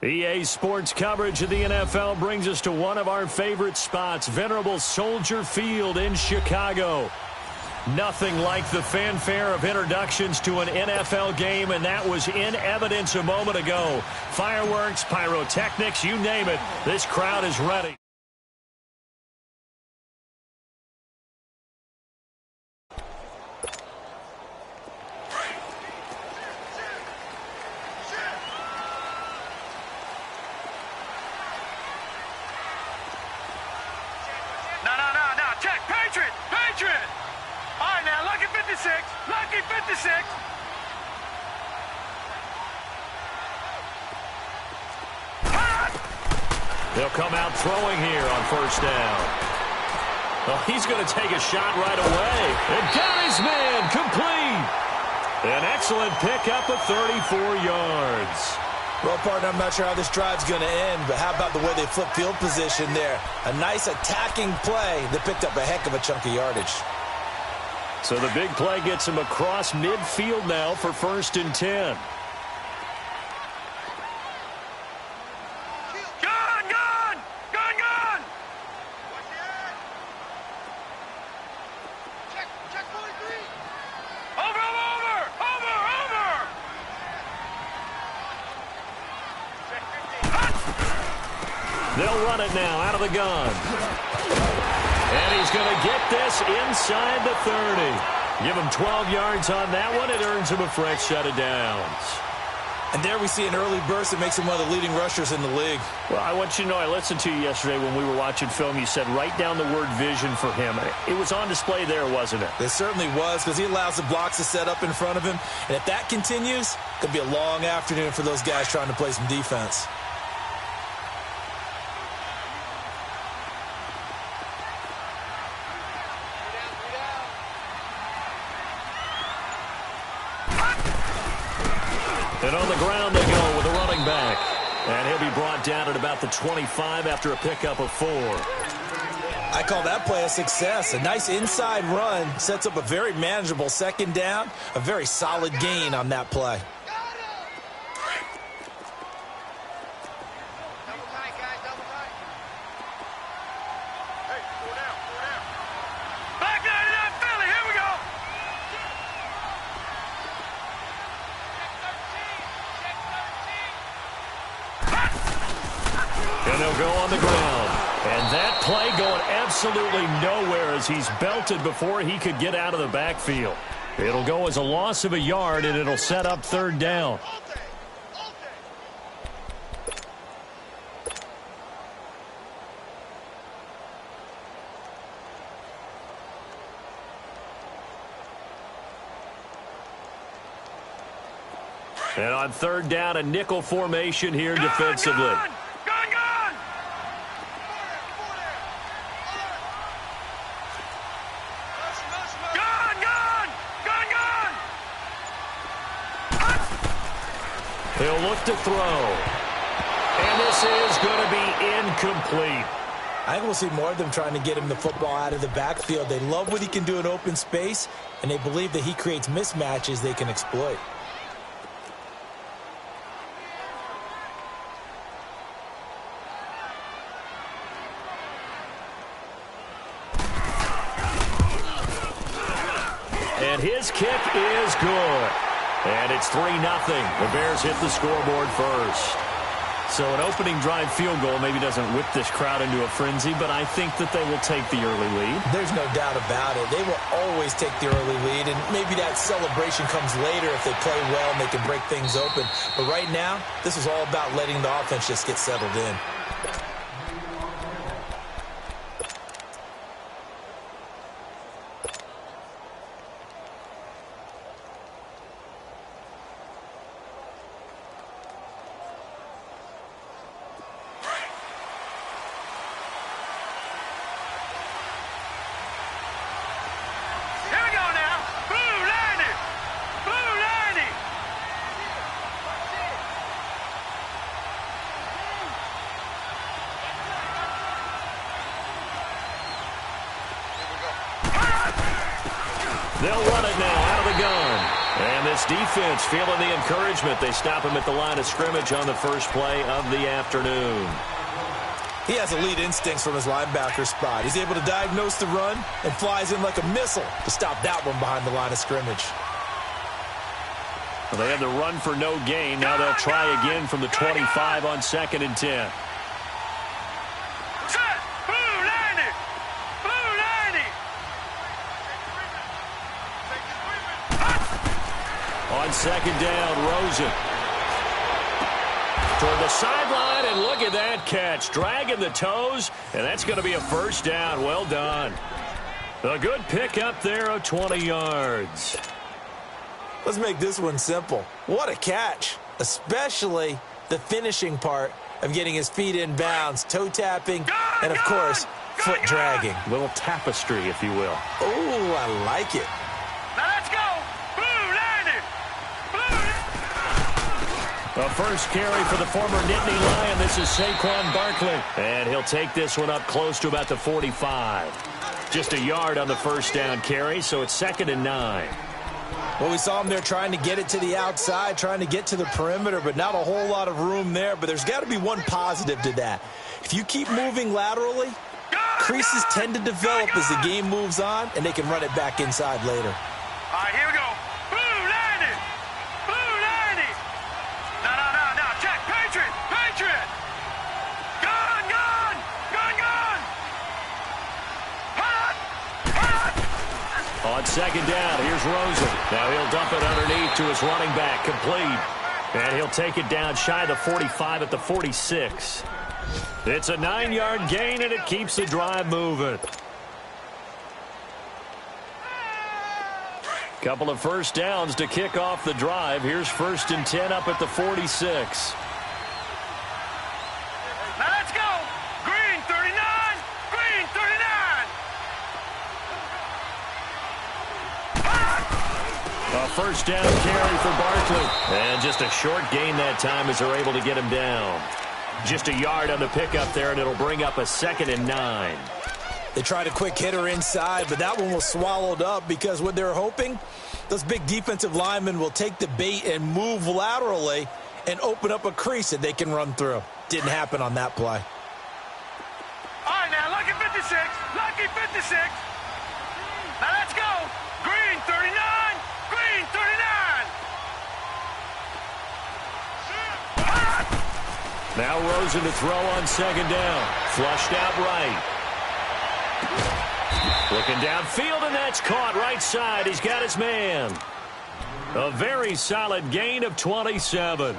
EA Sports coverage of the NFL brings us to one of our favorite spots, venerable Soldier Field in Chicago. Nothing like the fanfare of introductions to an NFL game, and that was in evidence a moment ago. Fireworks, pyrotechnics, you name it, this crowd is ready. They'll come out throwing here on first down. Oh, he's going to take a shot right away. And got his man complete. An excellent pickup of 34 yards. Well, partner, I'm not sure how this drive's going to end, but how about the way they flip field position there? A nice attacking play that picked up a heck of a chunk of yardage. So the big play gets him across midfield now for 1st and 10. They'll run it now out of the gun. And he's going to get this inside the 30. Give him 12 yards on that one. It earns him a fresh set of downs. And there we see an early burst that makes him one of the leading rushers in the league. Well, I want you to know, I listened to you yesterday when we were watching film. You said write down the word vision for him. It was on display there, wasn't it? It certainly was, because he allows the blocks to set up in front of him. And if that continues, it could be a long afternoon for those guys trying to play some defense. And on the ground they go with a running back. And he'll be brought down at about the 25 after a pickup of 4. I call that play a success. A nice inside run sets up a very manageable second down. A very solid gain on that play. And they'll go on the ground. And that play going absolutely nowhere as he's belted before he could get out of the backfield. It'll go as a loss of a yard, and it'll set up 3rd down. And on 3rd down, a nickel formation here defensively. He'll look to throw. And this is going to be incomplete. I think we'll see more of them trying to get him the football out of the backfield. They love what he can do in open space, and they believe that he creates mismatches they can exploit. And his kick is good. And it's 3-0. The Bears hit the scoreboard first. So an opening drive field goal maybe doesn't whip this crowd into a frenzy, but I think that they will take the early lead. There's no doubt about it. They will always take the early lead, and maybe that celebration comes later if they play well and they can break things open. But right now, this is all about letting the offense just get settled in. They'll run it now out of the gun. And this Colts defense feeling the encouragement. They stop him at the line of scrimmage on the first play of the afternoon. He has elite instincts from his linebacker spot. He's able to diagnose the run and flies in like a missile to stop that one behind the line of scrimmage. Well, they have the run for no gain. Now they'll try again from the 25 on 2nd and 10. On 2nd down, Rosen. Toward the sideline, and look at that catch. Dragging the toes, and that's going to be a first down. Well done. A good pickup there of 20 yards. Let's make this one simple. What a catch, especially the finishing part of getting his feet in bounds, toe tapping, and, of course, foot dragging. Little tapestry, if you will. Oh, I like it. Now let's go. A first carry for the former Nittany Lion. This is Saquon Barkley. And he'll take this one up close to about the 45. Just a yard on the first down carry, so it's 2nd and 9. Well, we saw him there trying to get it to the outside, trying to get to the perimeter, but not a whole lot of room there. But there's got to be one positive to that. If you keep moving laterally, creases tend to develop as the game moves on, and they can run it back inside later. All right, here we go. Blue 90. Blue 90. No. Check. Patriot. Gun. Hot. On 2nd down, here's Rosen. Now he'll dump it underneath to his running back, complete. And he'll take it down shy of the 45 at the 46. It's a 9-yard gain, and it keeps the drive moving. Couple of first downs to kick off the drive. Here's 1st and 10 up at the 46. Now let's go. Green 39. Green 39. A first down carry for Barkley. And just a short gain that time as they're able to get him down. Just a yard on the pickup there, and it'll bring up a 2nd and 9. They tried a quick hitter inside, but that one was swallowed up because what they're hoping, those big defensive linemen will take the bait and move laterally and open up a crease that they can run through. Didn't happen on that play. All right, now, lucky 56. Lucky 56. Now let's go. Green 39. Green 39. Now Rosen to throw on 2nd down. Flushed out right. Looking downfield, and that's caught right side. He's got his man. A very solid gain of 27.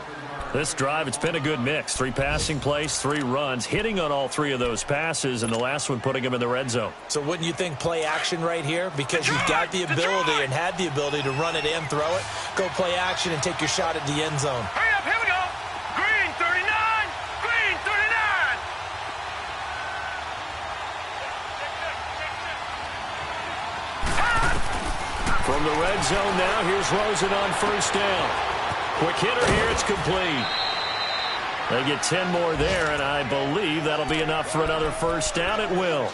This drive, it's been a good mix. 3 passing plays, 3 runs, hitting on all 3 of those passes, and the last one putting him in the red zone. So wouldn't you think play action right here? Because you've got the ability and had the ability to run it and throw it. Go play action and take your shot at the end zone. Hurry up, here we go. Green 39. Green 39. From the red zone now, here's Rosen on 1st down. Quick hitter here, it's complete. They get 10 more there, and I believe that'll be enough for another first down. It will.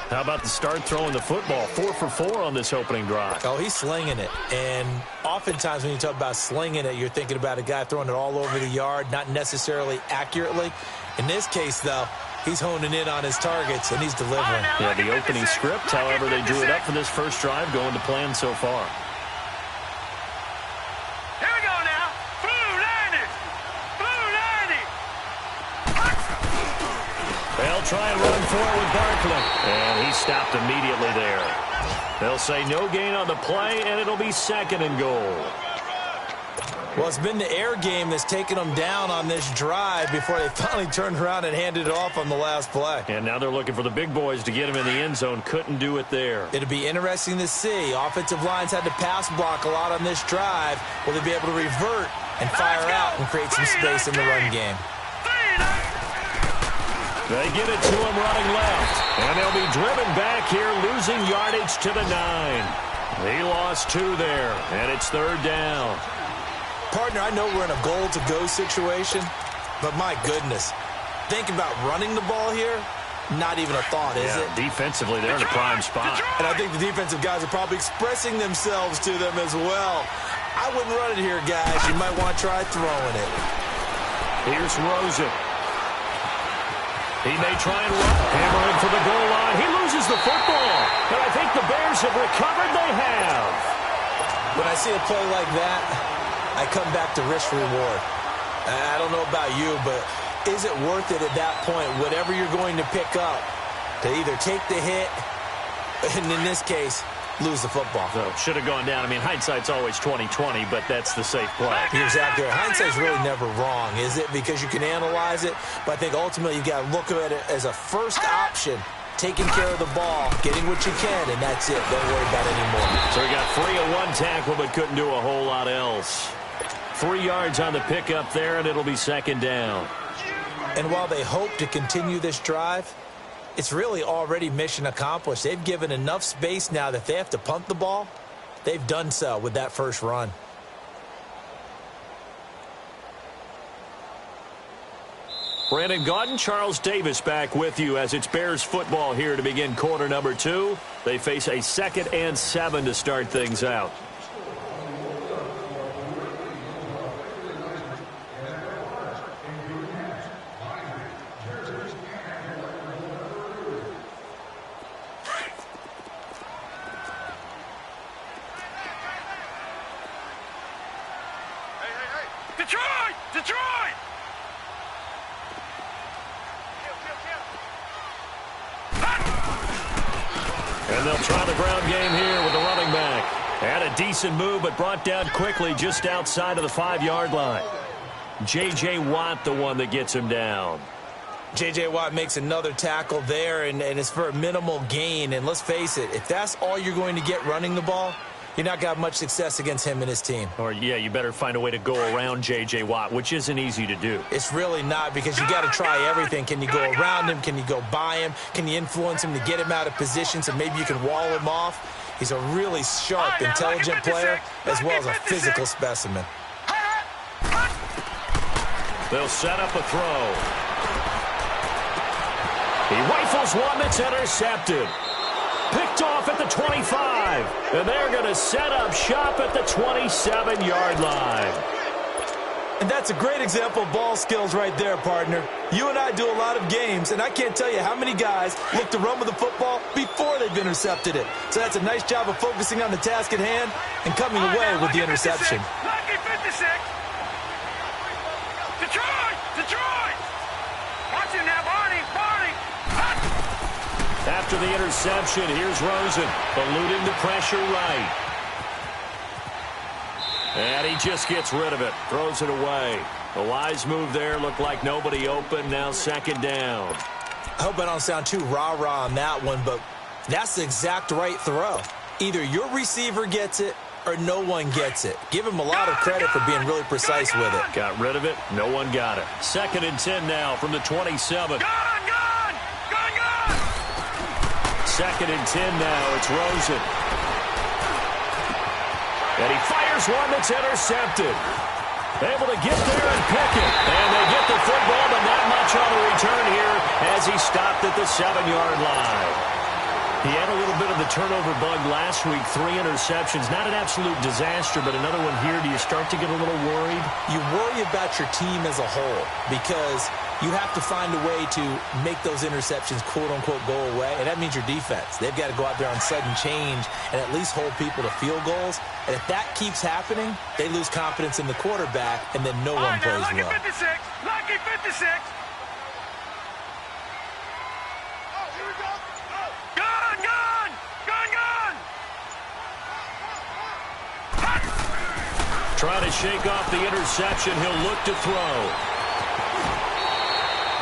How about the start throwing the football? 4 for 4 on this opening drive. Oh, he's slinging it. And oftentimes when you talk about slinging it, you're thinking about a guy throwing it all over the yard, not necessarily accurately. In this case, though, he's honing in on his targets, and he's delivering. Yeah, the opening script, however, they drew it up for this first drive, going to plan so far. Here we go now. Blue 90. Blue 90. They'll try and run for it with Barkley. And he stopped immediately there. They'll say no gain on the play, and it'll be 2nd and goal. Well, it's been the air game that's taken them down on this drive before they finally turned around and handed it off on the last play. And now they're looking for the big boys to get him in the end zone. Couldn't do it there. It'll be interesting to see. Offensive lines had to pass block a lot on this drive. Will they be able to revert and fire out and create some space in the run game? They get it to him running left. And they'll be driven back here, losing yardage to the 9. He lost 2 there, and it's 3rd down. Partner, I know we're in a goal-to-go situation, but my goodness, think about running the ball here, not even a thought, is it? Defensively, they're in a prime spot. And I think the defensive guys are probably expressing themselves to them as well. I wouldn't run it here, guys. You might want to try throwing it. Here's Rosen. He may try and run. Hammering for the goal line. He loses the football. And I think the Bears have recovered. They have. When I see a play like that, I come back to risk reward. I don't know about you, but is it worth it at that point, whatever you're going to pick up, to either take the hit, and in this case, lose the football? So should have gone down. I mean, hindsight's always 20/20, but that's the safe play. You're exactly right. Hindsight's really never wrong, is it? Because you can analyze it, but I think ultimately you got to look at it as a first option, taking care of the ball, getting what you can, and that's it. Don't worry about it anymore. So he got 3 of 1 tackle, but couldn't do a whole lot else. 3 yards on the pickup there, and it'll be second down. And while they hope to continue this drive, it's really already mission accomplished. They've given enough space now that they have to punt the ball. They've done so with that first run. Brandon Gaudin, Charles Davis back with you as it's Bears football here to begin quarter number 2. They face a 2nd and 7 to start things out. Detroit! Detroit! And they'll try the ground game here with the running back. Had a decent move, but brought down quickly just outside of the 5-yard line. J.J. Watt, the one that gets him down. J.J. Watt makes another tackle there, and it's for a minimal gain. And let's face it, if that's all you're going to get running the ball, you're not going to have much success against him and his team. Or, yeah, you better find a way to go around J.J. Watt, which isn't easy to do. It's really not, because you got to try everything. Can you go around him? Can you go by him? Can you influence him to get him out of position so maybe you can wall him off? He's a really sharp, intelligent player as well as a physical specimen. They'll set up a throw. He rifles one that's intercepted. Picked off at the 25. And they're going to set up shop at the 27-yard line. And that's a great example of ball skills right there, partner. You and I do a lot of games, and I can't tell you how many guys look to run with the football before they've intercepted it. So that's a nice job of focusing on the task at hand and coming away with the interception. Lucky 56. Detroit! Detroit! Watch him now, Barney! Barney! After the interception, here's Rosen, eluding the pressure right. And he just gets rid of it, throws it away. A wise move there, looked like nobody open, now second down. I hope I don't sound too rah-rah on that one, but that's the exact right throw. Either your receiver gets it or no one gets it. Give him a lot of credit for being really precise with it. Got rid of it, no one got it. 2nd and 10 now from the 27. 2nd and 10 now, it's Rosen. And he fires one that's intercepted. Able to get there and pick it. And they get the football, but not much on the return here as he stopped at the 7-yard line. He had a little bit of the turnover bug last week, 3 interceptions. Not an absolute disaster, but another one here. Do you start to get a little worried? You worry about your team as a whole because you have to find a way to make those interceptions, quote-unquote, go away, and that means your defense. They've got to go out there on sudden change and at least hold people to field goals. And if that keeps happening, they lose confidence in the quarterback, and then no one plays well. Lucky 56! Lucky 56! Trying to shake off the interception. He'll look to throw.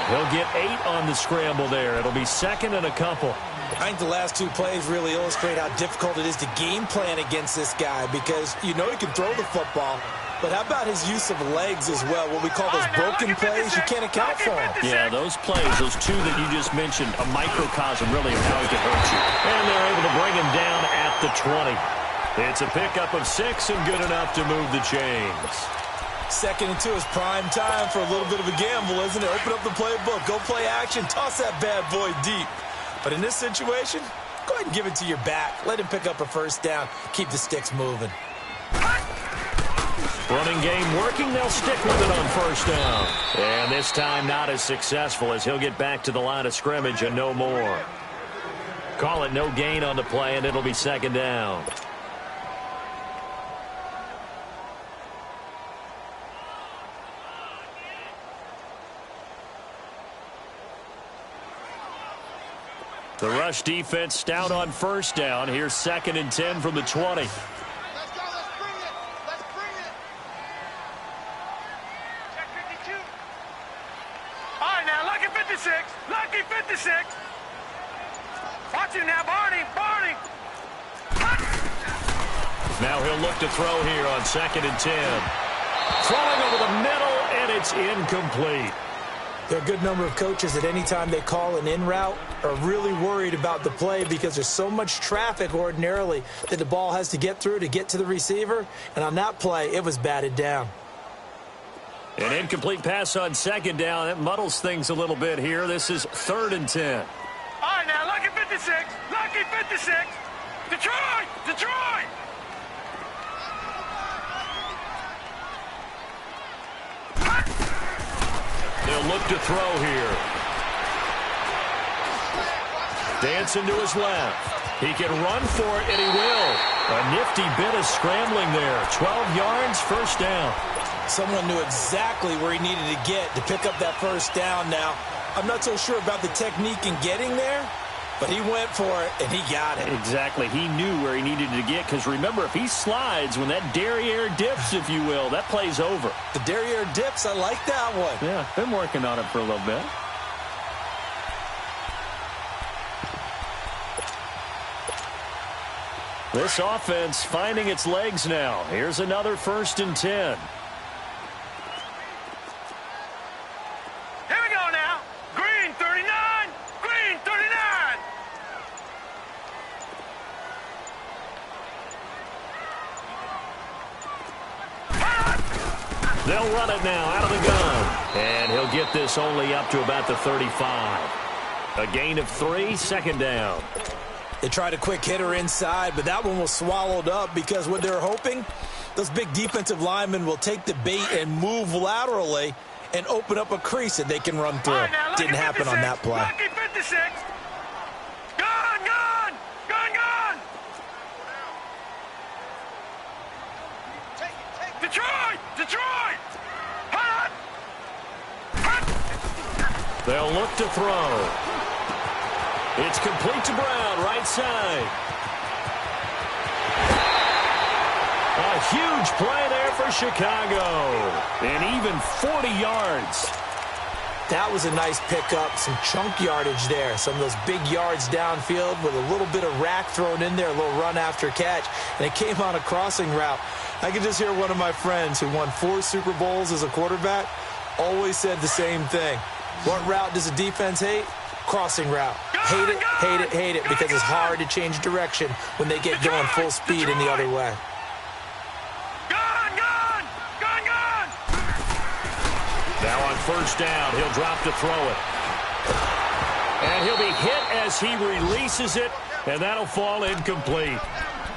He'll get 8 on the scramble there. It'll be 2nd and a couple. I think the last 2 plays really illustrate how difficult it is to game plan against this guy because you know he can throw the football, but how about his use of legs as well? What we call those broken plays, you can't account for them. Yeah, those plays, those 2 that you just mentioned, a microcosm really of how he can hurt you. And they're able to bring him down at the 20. It's a pickup of 6 and good enough to move the chains. 2nd and 2 is prime time for a little bit of a gamble, isn't it? Open up the playbook, go play action, toss that bad boy deep. But in this situation, go ahead and give it to your back. Let him pick up a first down, keep the sticks moving. Running game working. They'll stick with it on first down. And this time not as successful as he'll get back to the line of scrimmage and no more. Call it no gain on the play, and it'll be second down. The rush defense stout on first down. Here's 2nd and 10 from the 20. Let's go. Let's bring it. Let's bring it. Check 52. All right, now, lucky 56. Lucky 56. Watch him now, Barney. Barney. Now he'll look to throw here on 2nd and 10. Throwing over the middle, and it's incomplete. There are a good number of coaches that any time they call an in route are really worried about the play because there's so much traffic ordinarily that the ball has to get through to get to the receiver. And on that play, it was batted down. An incomplete pass on 2nd down. That muddles things a little bit here. This is 3rd and 10. All right, now, lucky 56. Lucky 56. Detroit. Detroit. They'll look to throw here. Dancing to his left. He can run for it, and he will. A nifty bit of scrambling there. 12 yards, first down. Someone knew exactly where he needed to get to pick up that first down now. I'm not so sure about the technique in getting there, but he went for it, and he got it. Exactly. He knew where he needed to get, because remember, if he slides, when that derriere dips, if you will, that play's over. The derriere dips, I like that one. Yeah, been working on it for a little bit. This offense finding its legs now. Here's another 1st and 10. Here we go now. Green 39. Green 39. They'll run it now out of the gun. And he'll get this only up to about the 35. A gain of 3, 2nd down. They tried a quick hitter inside, but that one was swallowed up because what they're hoping, those big defensive linemen will take the bait and move laterally and open up a crease that they can run through. Right, now, didn't happen 56, on that play. Lucky 56. Gone, gone, gone, gone. Detroit, Detroit. Hot. Hot. They'll look to throw. It's complete to Brown, right side. A huge play there for Chicago. And even 40 yards. That was a nice pickup, some chunk yardage there. Some of those big yards downfield with a little bit of rack thrown in there, a little run after catch. And it came on a crossing route. I could just hear one of my friends who won 4 Super Bowls as a quarterback always said the same thing. What route does a defense hate? Crossing route. Hate it, hate it, hate it, because it's hard to change direction when they get going full speed in the other way. Gone, gone, gone, gone. Now on first down, he'll drop to throw it. And he'll be hit as he releases it, and that'll fall incomplete.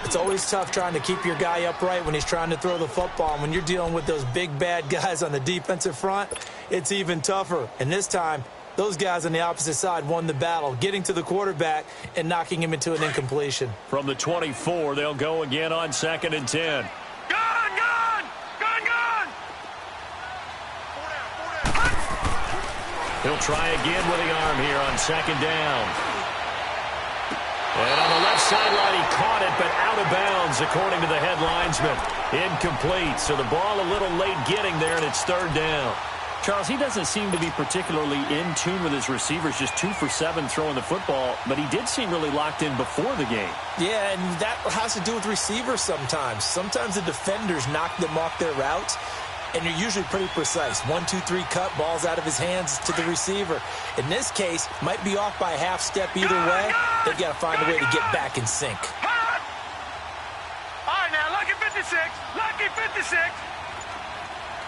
It's always tough trying to keep your guy upright when he's trying to throw the football. And when you're dealing with those big, bad guys on the defensive front, it's even tougher. And this time, those guys on the opposite side won the battle, getting to the quarterback and knocking him into an incompletion. From the 24, they'll go again on 2nd and 10. Gone, gone, gone, gone. He'll try again with the arm here on 2nd down. And on the left sideline, he caught it, but out of bounds, according to the head linesman. Incomplete, so the ball a little late getting there, and it's 3rd down. Charles, he doesn't seem to be particularly in tune with his receivers, just 2 for 7 throwing the football, but he did seem really locked in before the game. Yeah, and that has to do with receivers sometimes. Sometimes the defenders knock them off their routes, and they're usually pretty precise. 1, 2, 3 cut, balls out of his hands to the receiver. In this case, might be off by a half step either way. They've got to find a way to get back in sync. Hot. All right, now, lucky 56, lucky 56.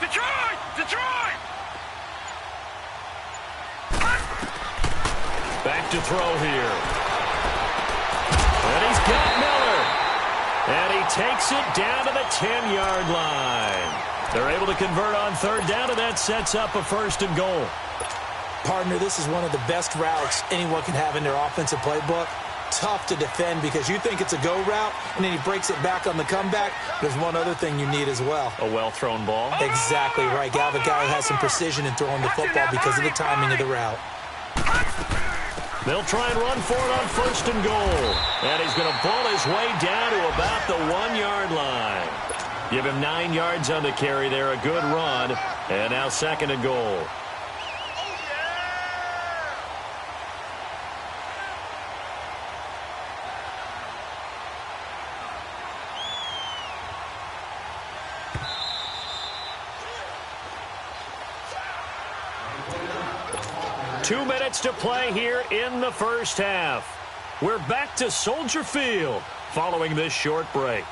Detroit, Detroit. Back to throw here. And he's got Miller. And he takes it down to the 10-yard line. They're able to convert on third down, and that sets up a first and goal. Partner, this is one of the best routes anyone can have in their offensive playbook. Tough to defend because you think it's a go route, and then he breaks it back on the comeback. There's one other thing you need as well. A well-thrown ball. Exactly right. Got a guy who has some precision in throwing the football because of the timing of the route. They'll try and run for it on first and goal. And he's going to pull his way down to about the 1-yard line. Give him 9 yards on the carry there. A good run. And now second and goal. 2 minutes to play here in the first half. We're back to Soldier Field following this short break.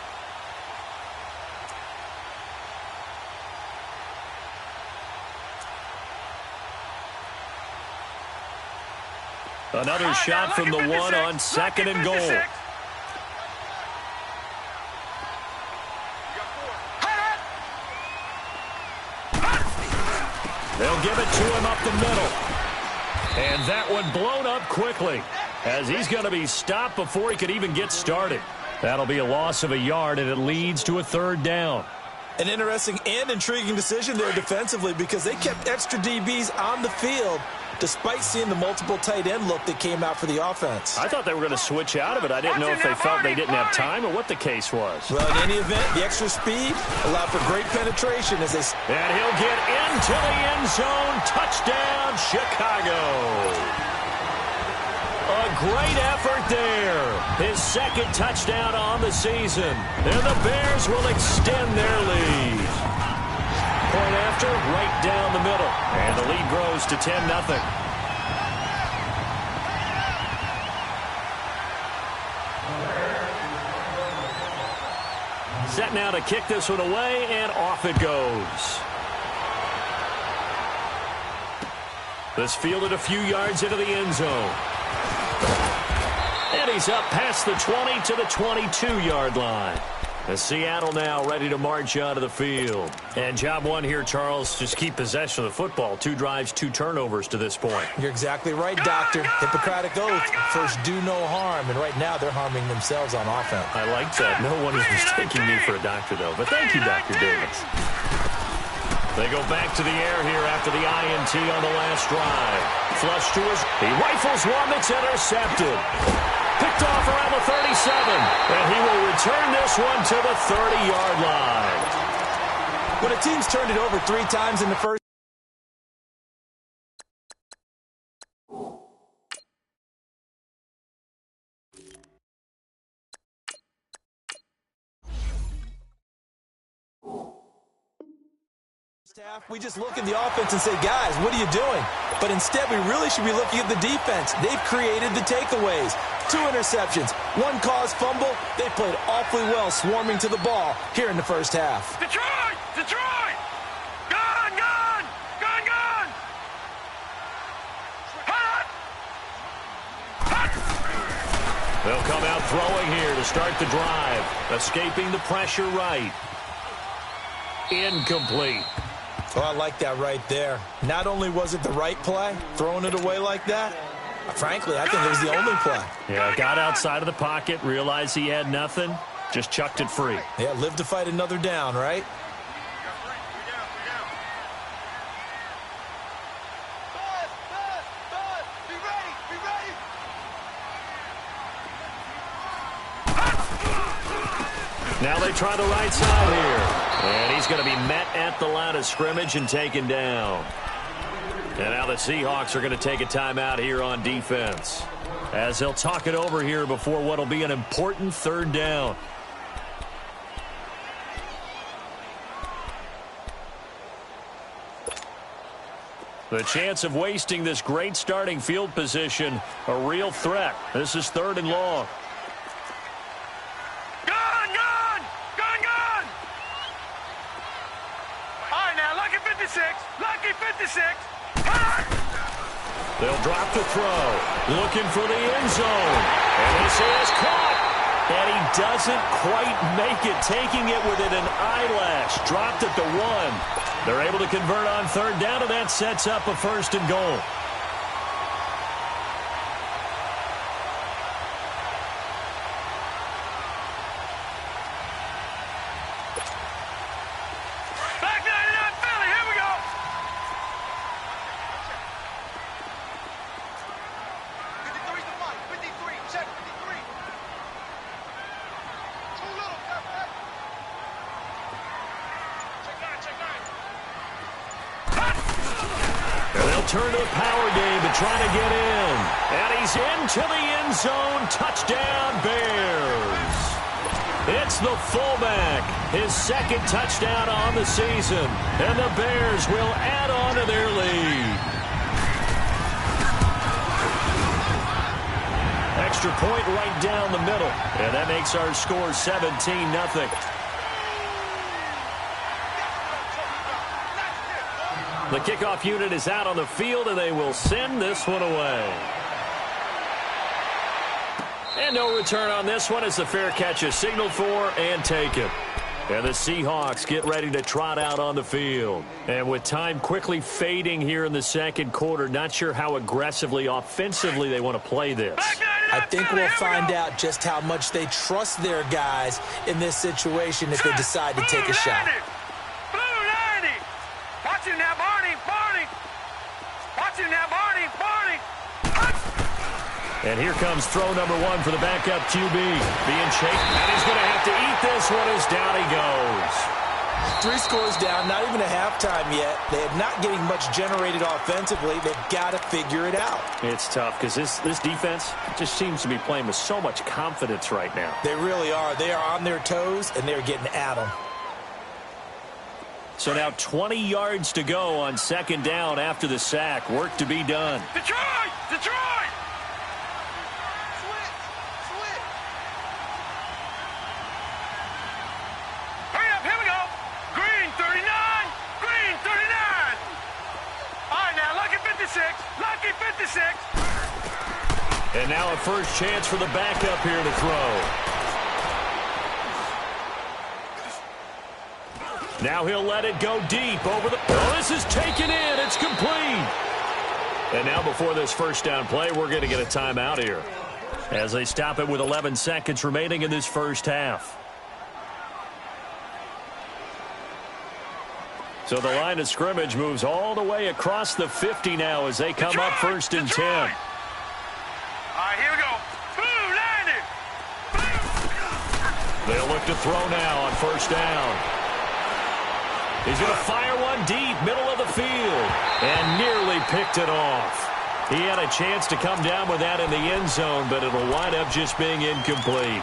Another shot from the one on second and goal. They'll give it to him up the middle. And that one blown up quickly as he's going to be stopped before he could even get started. That'll be a loss of a yard, and it leads to a third down. An interesting and intriguing decision there defensively because they kept extra DBs on the field despite seeing the multiple tight end look that came out for the offense. I thought they were going to switch out of it. I didn't know if they felt they didn't have time or what the case was. Well, in any event, the extra speed allowed for great penetration as they... And he'll get into the end zone. Touchdown, Chicago. A great effort there. His second touchdown on the season. And the Bears will extend their lead. Point after, right down the middle. And the lead grows to 10-0. Set now to kick this one away, and off it goes. This fielded a few yards into the end zone. And he's up past the 20 to the 22-yard line. As Seattle now ready to march onto the field. And job one here, Charles, just keep possession of the football. 2 drives, 2 turnovers to this point. You're exactly right, Doctor. Hippocratic oath. First, do no harm. And right now, they're harming themselves on offense. I like that. No one is mistaking me for a doctor, though. But thank you, Dr. Davis. They go back to the air here after the INT on the last drive. Flush to his... He rifles one that's intercepted. Picked off around the 37, and he will return this one to the 30-yard line. When a team's turned it over 3 times in the first... We just look at the offense and say, guys, what are you doing? But instead, we really should be looking at the defense. They've created the takeaways. 2 interceptions, 1 caused fumble. They played awfully well swarming to the ball here in the first half. Detroit! Detroit! Gone! Gone! Gone! Gone! Hot! Hot! They'll come out throwing here to start the drive. Escaping the pressure right. Incomplete. Oh, I like that right there. Not only was it the right play, throwing it away like that, frankly, I think it was the only play. Yeah, got outside of the pocket, realized he had nothing, just chucked it free. Yeah, live to fight another down, right? Now they try the right side here. And he's going to be met at the line of scrimmage and taken down. And now the Seahawks are going to take a timeout here on defense, as they'll talk it over here before what will be an important third down. The chance of wasting this great starting field position, a real threat. This is 3rd and long. Lucky 56. They'll drop the throw. Looking for the end zone. And this is caught. And he doesn't quite make it, taking it within an eyelash. Dropped at the 1. They're able to convert on third down, and that sets up a 1st and goal. Turn to the power game to try to get in. And he's into the end zone. Touchdown, Bears. It's the fullback. His 2nd touchdown on the season. And the Bears will add on to their lead. Extra point right down the middle. And that makes our score 17-0. The kickoff unit is out on the field, and they will send this one away. And no return on this one as the fair catch is signaled for and taken. And the Seahawks get ready to trot out on the field. And with time quickly fading here in the 2nd quarter, not sure how aggressively, offensively they want to play this. I think we'll find out just how much they trust their guys in this situation if they decide to take a shot. Watch him now, Barney! Watch him now, Barney! And here comes throw number 1 for the backup QB. Being chased, and he's going to have to eat this one as down he goes. 3 scores down, not even a halftime yet. They are not getting much generated offensively. They've got to figure it out. It's tough because this defense just seems to be playing with so much confidence right now. They really are. They are on their toes, and they're getting at them. So now 20 yards to go on 2nd down after the sack. Work to be done. Detroit! Hurry up, here we go. Green 39. All right, now, lucky 56. And now a first chance for the backup here to throw. Now he'll let it go deep over the... Oh, this is taken in. It's complete. And now before this first down play, we're going to get a timeout here as they stop it with 11 seconds remaining in this first half. So the line of scrimmage moves all the way across the 50 now as they come up 1st and 10. All right, here we go. Blue, 90. They'll look to throw now on 1st down. He's going to fire one deep, middle of the field, and nearly picked it off. He had a chance to come down with that in the end zone, but it'll wind up just being incomplete.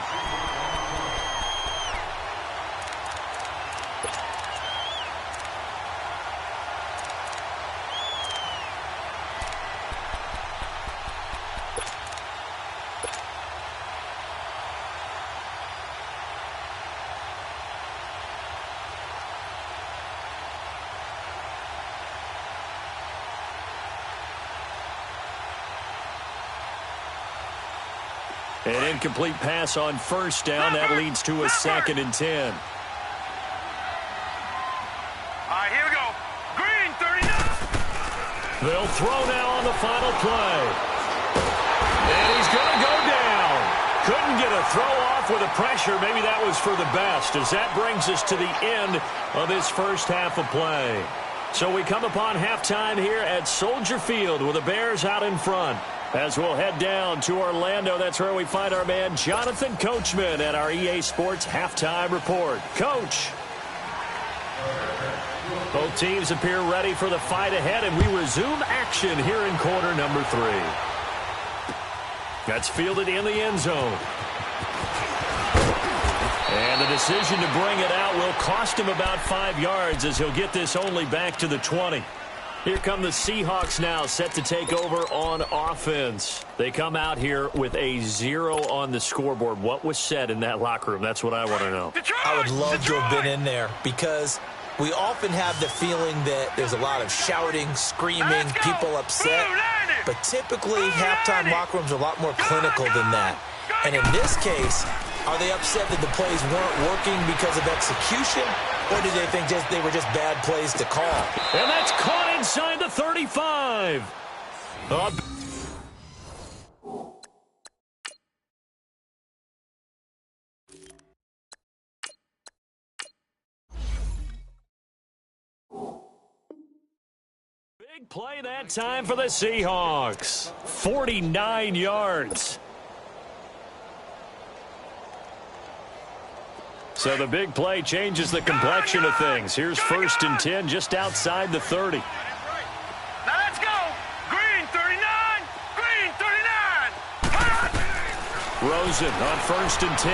An incomplete pass on 1st down. That leads to a 2nd and 10. All right, here we go. Green, 39. They'll throw now on the final play. And he's going to go down. Couldn't get a throw off with the pressure. Maybe that was for the best, as that brings us to the end of this first half of play. So we come upon halftime here at Soldier Field with the Bears out in front. As we'll head down to Orlando, that's where we find our man Jonathan Coachman at our EA Sports Halftime Report. Coach. Both teams appear ready for the fight ahead, and we resume action here in quarter number 3. That's fielded in the end zone. And the decision to bring it out will cost him about 5 yards as he'll get this only back to the 20. Here come the Seahawks now, set to take over on offense. They come out here with a 0 on the scoreboard. What was said in that locker room? That's what I want to know. I would love to have been in there because we often have the feeling that there's a lot of shouting, screaming, people upset. But typically, halftime locker rooms are a lot more clinical than that. And in this case, Are they upset that the plays weren't working because of execution? Or did they think they were just bad plays to call? And that's caught inside the 35. Big play that time for the Seahawks. 49 yards. So the big play changes the complexion of things. Here's 1st and 10 just outside the 30. Now let's go. Green 39. Green 39. Rosen on 1st and 10.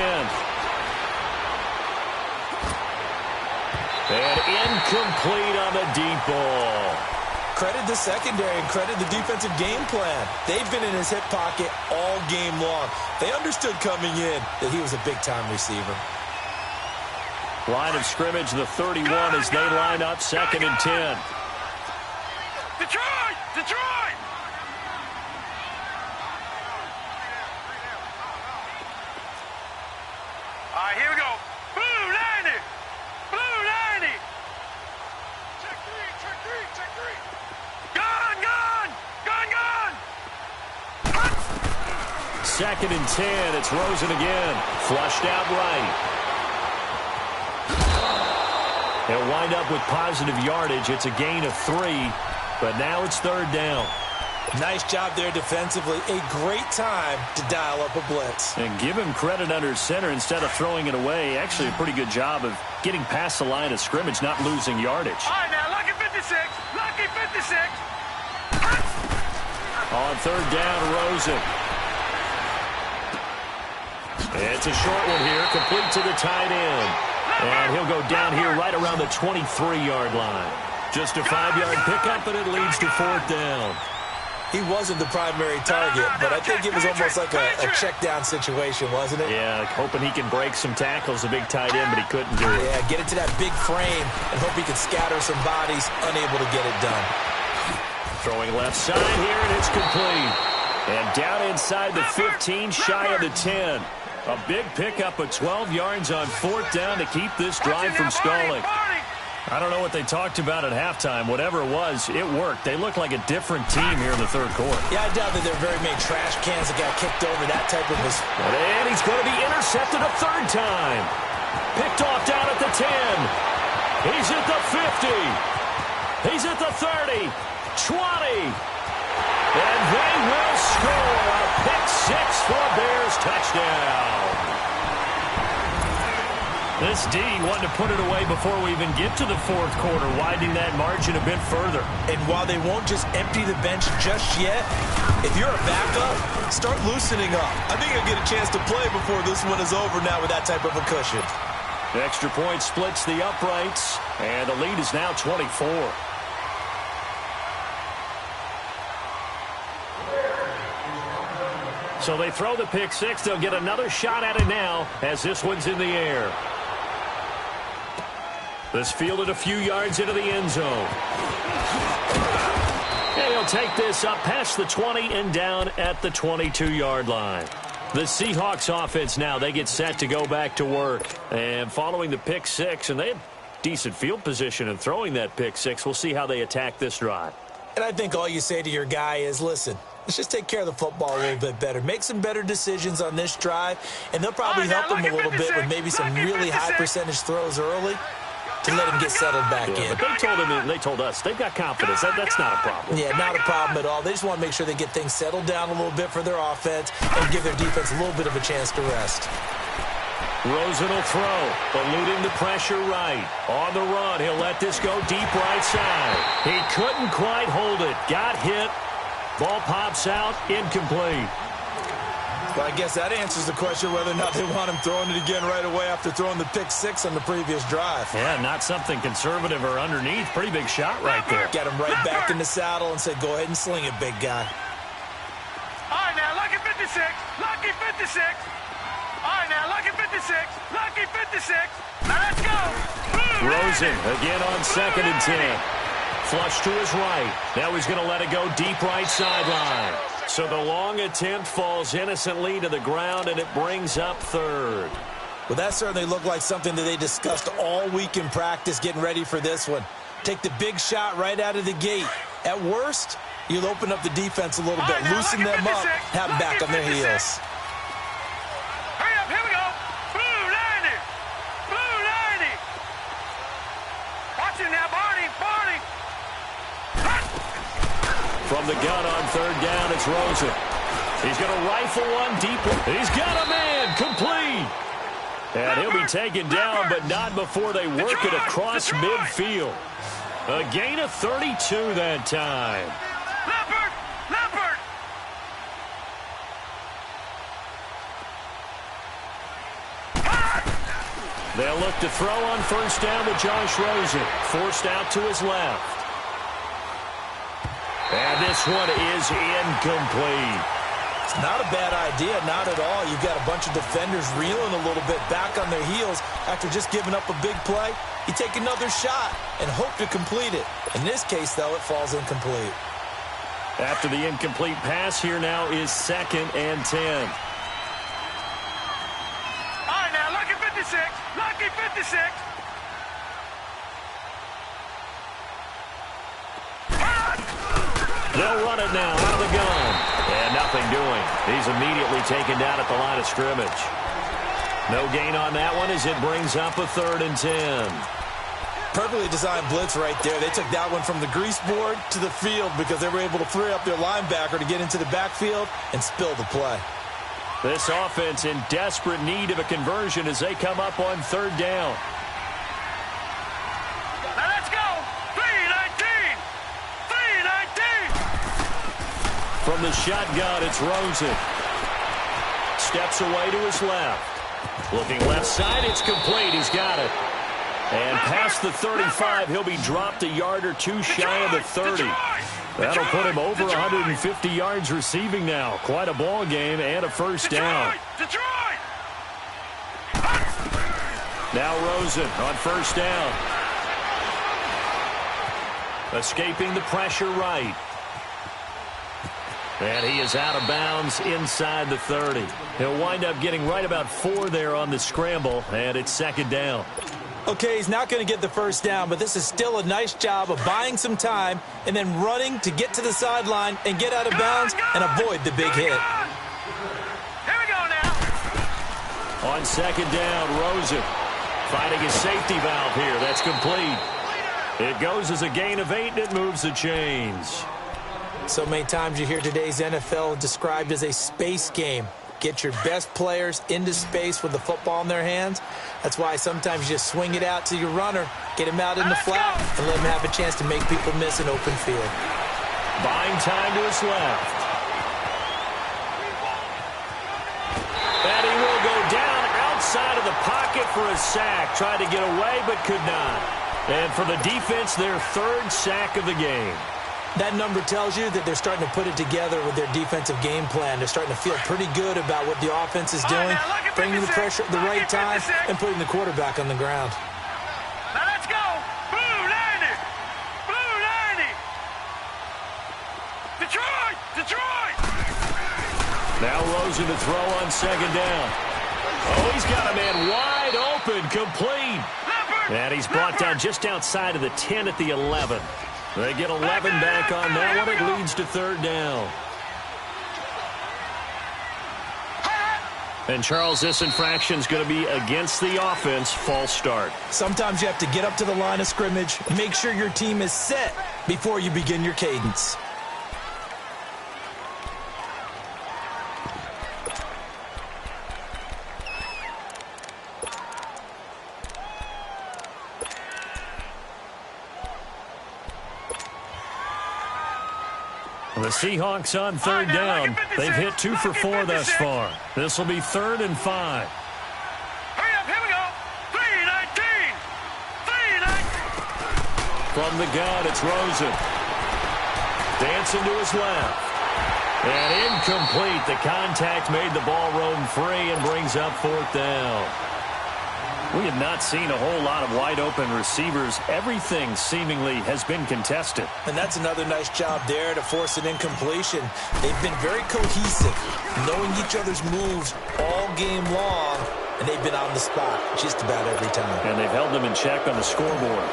And incomplete on the deep ball. Credit the secondary and credit the defensive game plan. They've been in his hip pocket all game long. They understood coming in that he was a big-time receiver. Line of scrimmage, the 31 as they line up 2nd and 10. Detroit! Detroit! All right, here we go. Blue 90! Blue 90! Check three, check three, check three. Gun, gun! Gun, gun! 2nd and 10. It's Rosen again. Flushed out right. He'll wind up with positive yardage. It's a gain of 3, but now it's 3rd down. Nice job there defensively. A great time to dial up a blitz. And give him credit under center instead of throwing it away. Actually, a pretty good job of getting past the line of scrimmage, not losing yardage. All right, now, lucky 56. Lucky 56. On 3rd down, Rosen. It's a short one here, complete to the tight end. And he'll go down here right around the 23-yard line. Just a 5-yard pickup, and it leads to 4th down. He wasn't the primary target, but I think it was almost like a check-down situation, wasn't it? Yeah, hoping he can break some tackles, a big tight end, but he couldn't do it. Yeah, get it to that big frame and hope he can scatter some bodies, unable to get it done. Throwing left side here, and it's complete. And down inside the 15, shy of the 10. A big pickup of 12 yards on 4th down to keep this drive from stalling. I don't know what they talked about at halftime. Whatever it was, it worked. They look like a different team here in the 3rd quarter. Yeah, I doubt that there are very many trash cans that got kicked over that type of a... And he's going to be intercepted a 3rd time. Picked off down at the 10. He's at the 50. He's at the 30. 20. And they will score a pick-6 for a Bears touchdown. This D wanted to put it away before we even get to the 4th quarter, widening that margin a bit further. And while they won't just empty the bench just yet, if you're a backup, start loosening up. I think you'll get a chance to play before this one is over now with that type of a cushion. The extra point splits the uprights, and the lead is now 24. So they throw the pick-6. They'll get another shot at it now as this one's in the air. This fielded a few yards into the end zone. And he'll take this up past the 20 and down at the 22-yard line. The Seahawks offense now, they get set to go back to work. And following the pick-6, and they have decent field position in throwing that pick-6. We'll see how they attack this drive. And I think all you say to your guy is, listen, let's just take care of the football a little bit better. Make some better decisions on this drive, and they'll probably help him a little bit with maybe some really high percentage throws early to let him get settled back in. But they told us they've got confidence. That's not a problem. Yeah, not a problem at all. They just want to make sure they get things settled down a little bit for their offense and give their defense a little bit of a chance to rest. Rosen will throw, eluding the pressure right. On the run, he'll let this go deep right side. He couldn't quite hold it. Got hit. Ball pops out, incomplete. Well, I guess that answers the question whether or not they want him throwing it again right away after throwing the pick-6 on the previous drive. Yeah, not something conservative or underneath. Pretty big shot right there. Get him right back in the saddle and say, go ahead and sling it, big guy. All right, now, lucky 56. Lucky 56. All right, now, lucky 56. Lucky 56. Now, let's go. Rosen again on 2nd and 10. Flush to his right. Now he's going to let it go deep right sideline. So the long attempt falls innocently to the ground, and it brings up third. Well, that certainly looked like something that they discussed all week in practice getting ready for this one. Take the big shot right out of the gate. At worst, you'll open up the defense a little bit, loosen them up, have them back on their heels. Hurry up, here we go. Blue 90. Blue 90. Watch it now, Barney. Barney. From the gun on third down, it's Rosen. He's going to rifle one deep. He's got a man, complete. And he'll be taken down, but not before they work it across midfield. A gain of 32 that time. Leopard. Leopard. They'll look to throw on first down with Josh Rosen. Forced out to his left. And this one is incomplete. It's not a bad idea, not at all. You've got a bunch of defenders reeling a little bit back on their heels after just giving up a big play. You take another shot and hope to complete it. In this case, though, it falls incomplete. After the incomplete pass, here now is 2nd and 10. All right, now, lucky 56. Lucky 56. They'll run it now out of the gun. And nothing doing. He's immediately taken down at the line of scrimmage. No gain on that one as it brings up a 3rd and 10. Perfectly designed blitz right there. They took that one from the grease board to the field because they were able to free up their linebacker to get into the backfield and spill the play. This offense in desperate need of a conversion as they come up on 3rd down. Now let's go. 3-19. 3-19. From the shotgun, it's Rosen. Steps away to his left. Looking left side, it's complete. He's got it. And past the 35, he'll be dropped a yard or two shy of the 30. That'll put him over 150 yards receiving now. Quite a ball game and a first down. Detroit. Now Rosen on first down. Escaping the pressure right. And he is out of bounds inside the 30. He'll wind up getting right about 4 there on the scramble, and it's 2nd down. Okay, he's not going to get the first down, but this is still a nice job of buying some time and then running to get to the sideline and get out of bounds and avoid the big hit. Here we go now. On 2nd down, Rosen finding his safety valve here. That's complete. It goes as a gain of 8, and it moves the chains. So many times you hear today's NFL described as a space game. Get your best players into space with the football in their hands. That's why sometimes you just swing it out to your runner, get him out in the flat, and let him have a chance to make people miss an open field. Buying time to his left. And he will go down outside of the pocket for a sack. Tried to get away, but could not. And for the defense, their 3rd sack of the game. That number tells you that they're starting to put it together with their defensive game plan. They're starting to feel pretty good about what the offense is doing, bringing the pressure at the right time, and putting the quarterback on the ground. Now let's go. Blue 90. Blue 90. Detroit. Detroit. Now Rosen to throw on 2nd down. Oh, he's got a man wide open, complete. And he's brought down just outside of the 10 at the 11. They get 11 back on that one. It leads to 3rd down. And, Charles, this infraction is going to be against the offense. False start. Sometimes you have to get up to the line of scrimmage, make sure your team is set before you begin your cadence. The Seahawks on 3rd down. They've hit 2 for 4 thus far. This will be 3rd and 5. Hurry up, here we go. 3-19. 3-19. From the gun, it's Rosen. Dancing to his left. And incomplete. The contact made the ball roam free and brings up 4th down. We have not seen a whole lot of wide-open receivers. Everything seemingly has been contested. And that's another nice job there to force an incompletion. They've been very cohesive, knowing each other's moves all game long, and they've been on the spot just about every time. And they've held them in check on the scoreboard.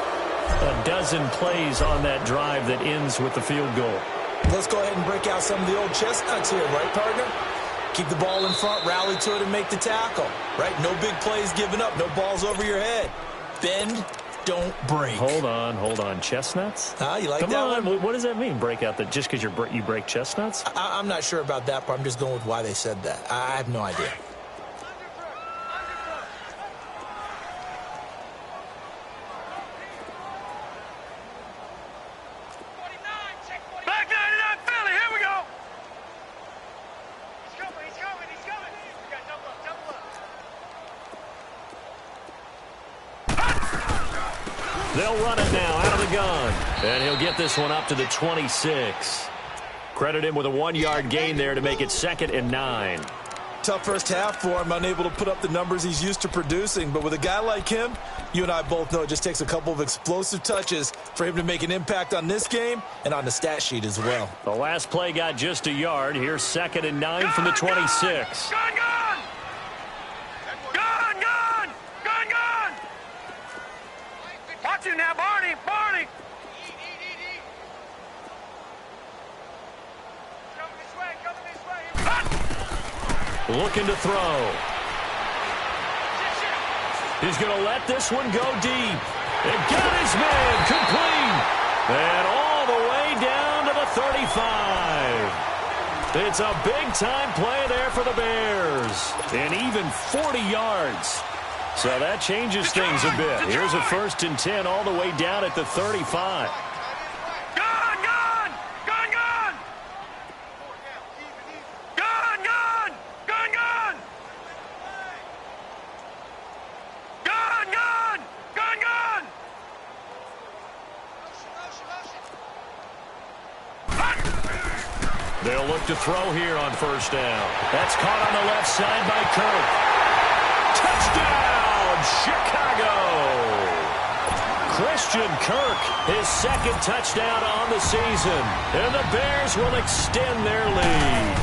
A dozen plays on that drive that ends with the field goal. Let's go ahead and break out some of the old chestnuts here, right, partner? Keep the ball in front, rally to it, and make the tackle, right? No big plays given up, no balls over your head. Bend, don't break. Hold on. Chestnuts? You like Come that on. one? What does that mean, break out? Just because you break chestnuts? I'm not sure about that part. I'm just going with why they said that. I have no idea. Back 99 Philly, here we go. He's coming. You got double up. They'll run it now out of the gun. And he'll get this one up to the 26. Credit him with a 1-yard gain there to make it 2nd and 9. Tough first half for him, unable to put up the numbers he's used to producing. But with a guy like him, you and I both know it just takes a couple of explosive touches for him to make an impact on this game and on the stat sheet as well. The last play got just a yard. Here's 2nd and 9 from the 26. Gun! Watch him now, Barney! Coming this way. Looking to throw. He's going to let this one go deep. And got his man complete. And all the way down to the 35. It's a big-time play there for the Bears. And even 40 yards. So that changes things a bit. Here's a 1st and 10 all the way down at the 35. They'll look to throw here on 1st down. That's caught on the left side by Kirk. Touchdown, Chicago! Christian Kirk, his 2nd touchdown on the season. And the Bears will extend their lead.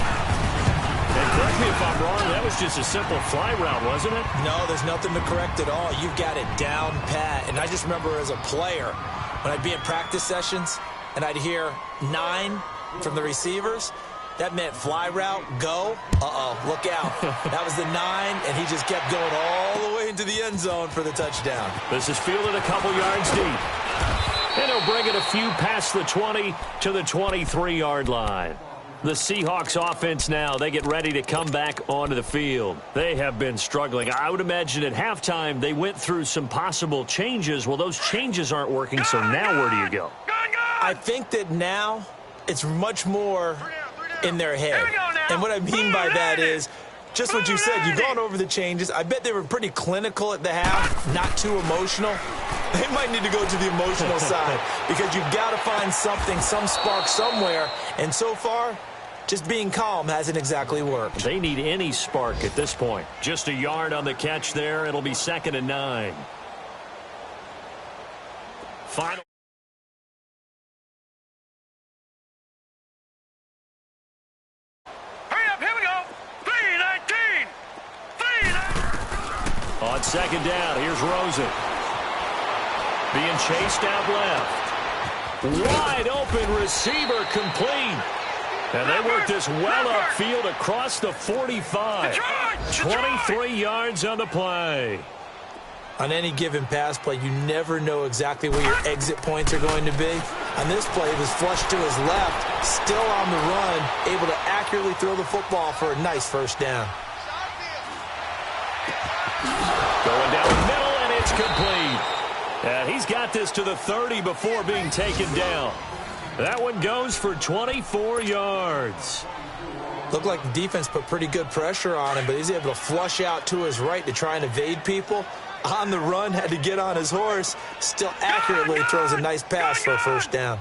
And correct me if I'm wrong, that was just a simple fly route, wasn't it? No, there's nothing to correct at all. You've got it down pat. And I just remember as a player, when I'd be in practice sessions and I'd hear 9 from the receivers, that meant fly route, go. Look out. That was the 9, and he just kept going all the way into the end zone for the touchdown. This is fielded a couple yards deep. And he'll bring it a few past the 20 to the 23-yard line. The Seahawks offense now, they get ready to come back onto the field. They have been struggling. I would imagine at halftime they went through some possible changes. Well, those changes aren't working, so now where do you go? I think that now it's much more in their head. And what I mean by that is just what you said. You've gone over the changes. I bet they were pretty clinical at the half, not too emotional. They might need to go to the emotional side because you've got to find something, some spark somewhere. And so far, just being calm hasn't exactly worked. They need any spark at this point. Just a yard on the catch there. It'll be 2nd and 9. Final. On 2nd down, here's Rosen. Being chased out left. Wide open receiver complete. And they work this well upfield across the 45. 23 yards on the play. On any given pass play, you never know exactly where your exit points are going to be. On this play, it was flushed to his left, still on the run, able to accurately throw the football for a nice 1st down. Going down the middle, and it's complete. And he's got this to the 30 before being taken down. That one goes for 24 yards. Looked like the defense put pretty good pressure on him, but he's able to flush out to his right to try and evade people. On the run, had to get on his horse. Still accurately throws a nice pass for a 1st down.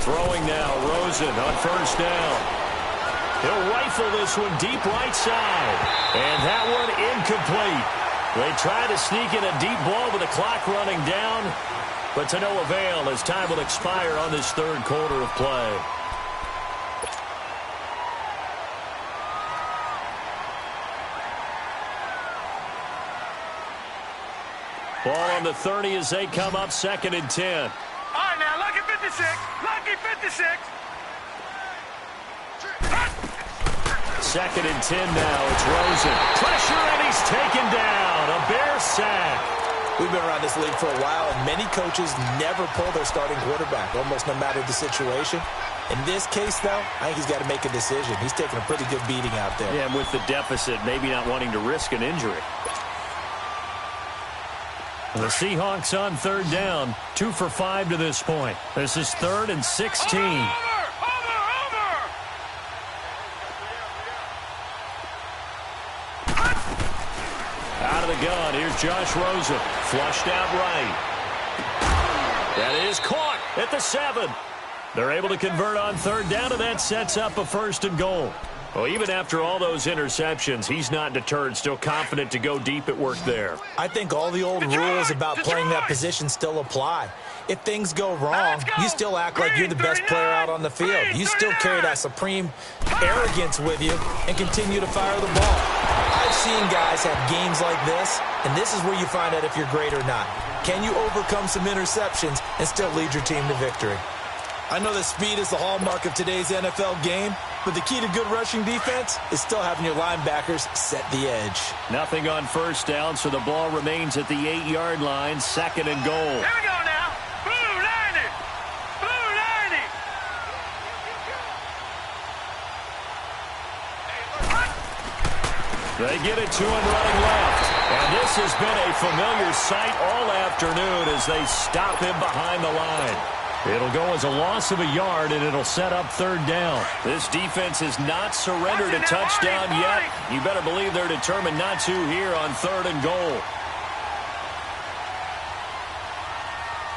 Throwing now, Rosen on 1st down. He'll rifle this one deep right side. And that one incomplete. They try to sneak in a deep ball with the clock running down, but to no avail as time will expire on this third quarter of play. Ball on the 30 as they come up 2nd and 10. All right, now, lucky 56. Lucky 56. 2nd and 10 now. It's Rosen. Pressure, and he's taken down. A Bear sack. We've been around this league for a while, and many coaches never pull their starting quarterback, almost no matter the situation. In this case, though, I think he's got to make a decision. He's taking a pretty good beating out there. Yeah, and with the deficit, maybe not wanting to risk an injury. The Seahawks on 3rd down, 2 for 5 to this point. This is 3rd and 16. Over. Out of the gun, here's Josh Rosen. Flushed out right. That is caught at the 7. They're able to convert on 3rd down, and that sets up a 1st and goal. Well, even after all those interceptions, he's not deterred, still confident to go deep at work there. I think all the old rules about playing that position still apply. If things go wrong, you still act like you're the best player out on the field. You still carry that supreme arrogance with you and continue to fire the ball. I've seen guys have games like this, and this is where you find out if you're great or not. Can you overcome some interceptions and still lead your team to victory? I know that speed is the hallmark of today's NFL game, but the key to good rushing defense is still having your linebackers set the edge. Nothing on 1st down, so the ball remains at the 8-yard line, 2nd and goal. Here we go now. Blue 90. Blue 90. They get it to him running left. And this has been a familiar sight all afternoon as they stop him behind the line. It'll go as a loss of a yard, and it'll set up 3rd down. This defense has not surrendered a touchdown yet. You better believe they're determined not to here on 3rd and goal.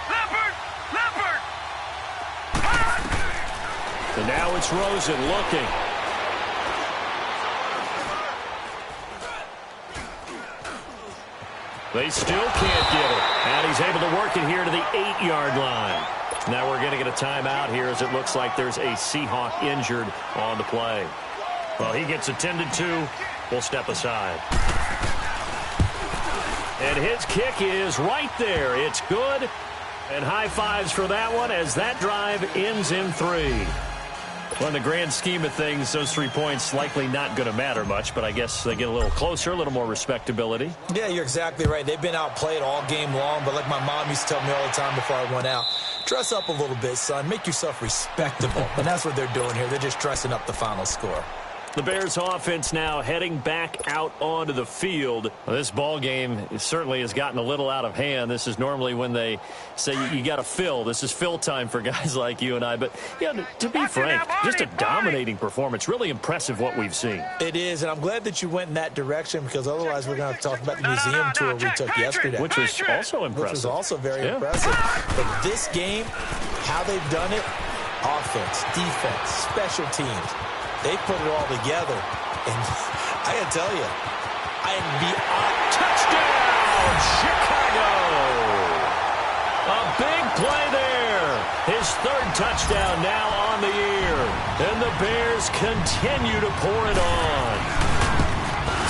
Leopard. And now it's Rosen looking. They still can't get it. And he's able to work it here to the 8-yard line. Now we're going to get a timeout here as it looks like there's a Seahawk injured on the play. Well, he gets attended to. We'll step aside. And his kick is right there. It's good. And high fives for that one as that drive ends in 3. Well, in the grand scheme of things, those 3 points likely not going to matter much, but I guess they get a little closer, a little more respectability. Yeah, you're exactly right. They've been outplayed all game long, but like my mom used to tell me all the time before I went out, dress up a little bit, son. Make yourself respectable. And that's what they're doing here. They're just dressing up the final score. The Bears offense now heading back out onto the field. Well, this ball game certainly has gotten a little out of hand. This is normally when they say you got to fill. This is fill time for guys like you and I. But, yeah, to be frank, just a dominating performance. Really impressive what we've seen. It is, and I'm glad that you went in that direction because otherwise we're going to have to talk about the museum tour we took yesterday. Which was also impressive. Which was also very impressive. But this game, how they've done it, offense, defense, special teams, they put it all together. And I got to tell you, touchdown, Chicago! A big play there. His 3rd touchdown now on the year. And the Bears continue to pour it on.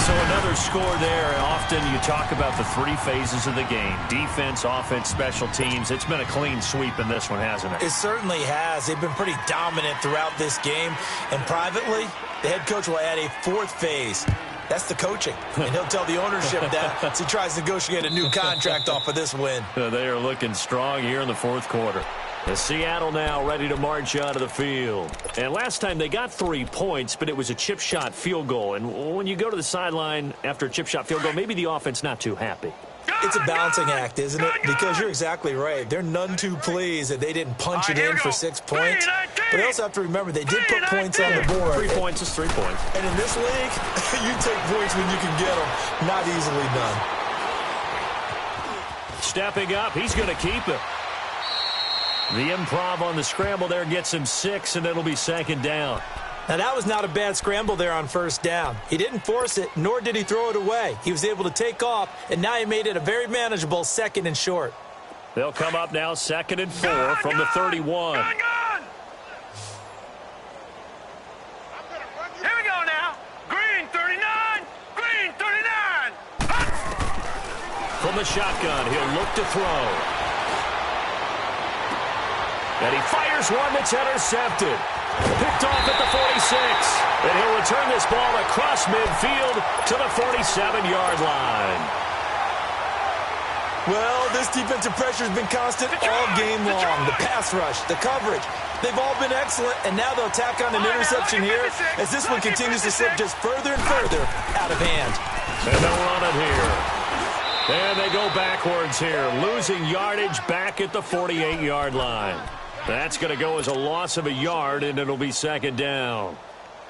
So another score there. Often you talk about the 3 phases of the game. Defense, offense, special teams. It's been a clean sweep in this one, hasn't it? It certainly has. They've been pretty dominant throughout this game. And privately, the head coach will add a 4th phase. That's the coaching. And he'll tell the ownership that as he tries to negotiate a new contract off of this win. They are looking strong here in the 4th quarter. The Seattle now ready to march out of the field. And last time they got 3 points, but it was a chip shot field goal. And when you go to the sideline after a chip shot field goal, maybe the offense not too happy. It's a balancing act, isn't it? Because you're exactly right. They're none too pleased that they didn't punch it in for 6 points. But they also have to remember they did put points on the board. 3 points is 3 points. And in this league, you take points when you can get them. Not easily done. Stepping up, he's going to keep it. The improv on the scramble there gets him 6, and it'll be 2nd down. Now, that was not a bad scramble there on first down. He didn't force it, nor did he throw it away. He was able to take off, and now he made it a very manageable 2nd and short. They'll come up now 2nd and 4 from the 31. Gun! Here we go now. Green 39. Green 39. From the shotgun, he'll look to throw. And he fires one that's intercepted. Picked off at the 46. And he'll return this ball across midfield to the 47-yard line. Well, this defensive pressure has been constant all game long. The pass rush, the coverage, they've all been excellent, and now they'll tack on an interception here as this one continues to slip just further and further out of hand. And they'll run it here. And they go backwards here, losing yardage back at the 48-yard line. That's going to go as a loss of a yard, and it'll be 2nd down.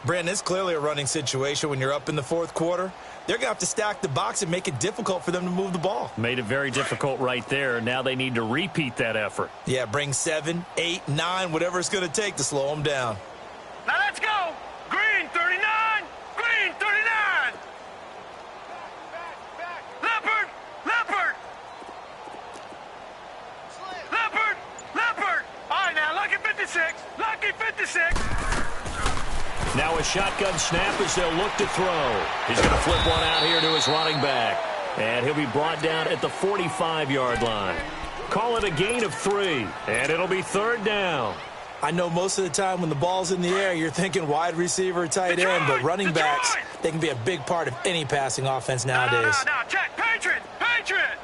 Brandon, it's clearly a running situation when you're up in the 4th quarter. They're going to have to stack the box and make it difficult for them to move the ball. Made it very difficult right there. Now they need to repeat that effort. Yeah, bring 7, 8, 9, whatever it's going to take to slow them down. Now let's go. Green 39. Green 39. Leopard. Leopard. Leopard. Leopard. All right, now lucky 56. Lucky 56. Now a shotgun snap as they'll look to throw. He's going to flip one out here to his running back. And he'll be brought down at the 45-yard line. Call it a gain of 3, and it'll be 3rd down. I know most of the time when the ball's in the air, you're thinking wide receiver, tight end, but running backs, they can be a big part of any passing offense nowadays. No, check. Patriot. Patriot.